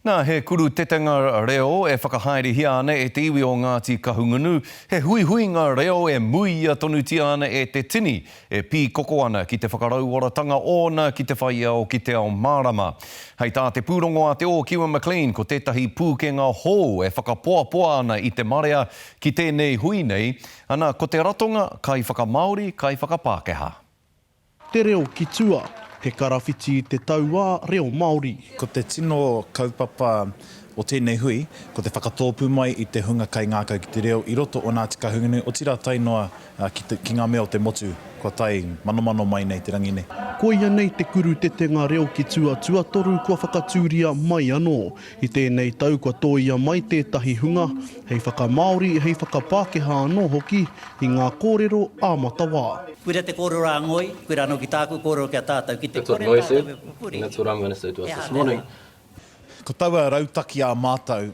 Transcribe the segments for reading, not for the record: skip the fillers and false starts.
Nā he kuru tetenga reo e whakahaere hia ana e te iwi o Ngāti Kahungunu. He hui ngā reo e mui a tonutia ana e te tini e pī koko ana ki te whakarauoratanga ona ki te whaia o ki te ao Mārama. Hei tā te pūrongo a te o Kiwa McLean ko tētahi pūkenga hō e whakapoapoa ana i te marea ki tēnei hui nei. Ana ko te ratonga kai whakamaori kai whakapākeha. Te reo ki tua. He karawhiti i te taua reo Māori. Ko te tino kaupapa o tēnei hui, ko te whakatōpu mai i te hunga kai ngākau ki te reo i roto o Ngāti Kahungunu, o tira tainoa ki ngā mea o te motu, ko tai manomano mai nei te rangi nei. Ko ia nei te kuru tetenga reo ki tua toru kua whakatūria mai anō. I tēnei tau kua tōia mai tētahi hunga, hei whakamaori, hei whakapākeha anō hoki, i ngā kōrero āmatawā. Kuira te kōrero a ngoi, kuira anō ki tāku kōrero ki a tātou ki te kōrero. That's what Ngoi said, and that's what I'm going to say to us this morning. Ko taua rautaki a mātou,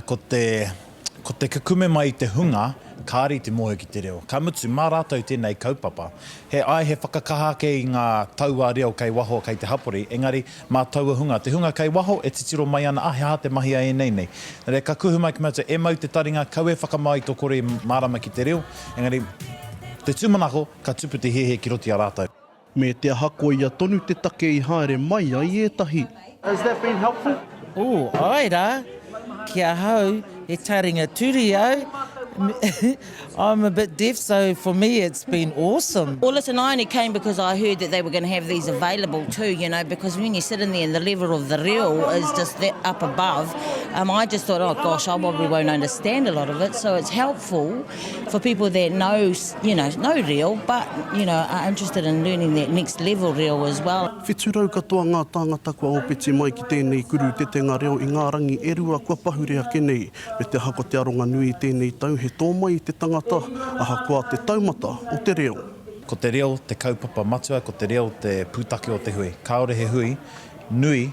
ko te kakume mai te hunga, kāri te mohe ki te reo. Ka mutu mā rātou tēnei kaupapa. He whakakahake i ngā taua reo kei waho kei te hapori, engari mā taua hunga. Te hunga kei waho e titiro mai ana he hā te mahia e nei nei. Nere ka kuhu mai ki mauta e mau te taringa, kau e whakamai tō kore Mārama ki te reo, engari te tūmanako ka tupu te hehe ki roti a rātou. Me te hako ia tonu te take i haere mai ai etahi. Has that been helpful? Oh, aira, kia hau, e taringa turi au. I'm a bit deaf, so for me it's been awesome. Well, listen, I only came because I heard that they were going to have these available too, you know, because when you sit in there and the level of the reo is just that up above, I just thought, oh gosh, I probably won't understand a lot of it, so it's helpful for people that know reo, but, you know, are interested in learning that next level reo as well. Whiturau katoa ngā tāngata kua opeti mai ki tēnei kuru tetenga reo i ngā rangi e rua kua pahurea kenei, me te hako te aronga nui tēnei tau he tō mai i te tangata, aha kua te taumata o te reo. Ko te reo te kaupapa matua, ko te reo te pūtake o te hui. Kāore he hui, nui,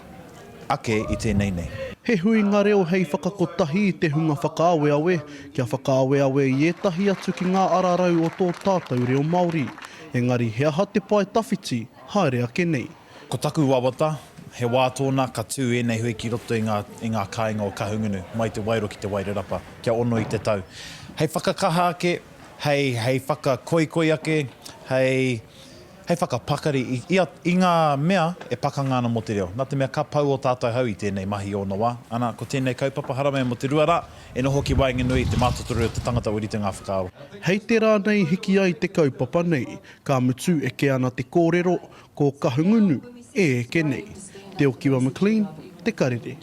ake i tēnei nei. He hui ngā reo hei whakakotahi i te hunga whakaaweawe, kia whakaaweawe i etahi atu ki ngā ararau o tō tātou reo Māori. Engari he aha te pae tawhiti, haere ake nei. Ko taku wawata, he wā tōna ka tū nei hui ki roto i ngā kāinga o Kahungunu, mai te wairo ki te wairarapa, kia ono i te tau. Hei whakakaha ake, hei whakakoikoi ake, hei whakapakari i ngā mea e pakangana mo te reo. Nā te mea ka pau o tātou hau i tēnei mahi o noa. Ana, ko tēnei kaupapa haramea mo te ruara, e noho ki wainga nui te mātotoro o te tangata urite ngā whakaawa. Hei te rā nei hiki ai te kaupapa nei, ka mutu e ke ana te kōrero, ko Kahungunu e ke nei. Te o Kiwa McLean, te karere.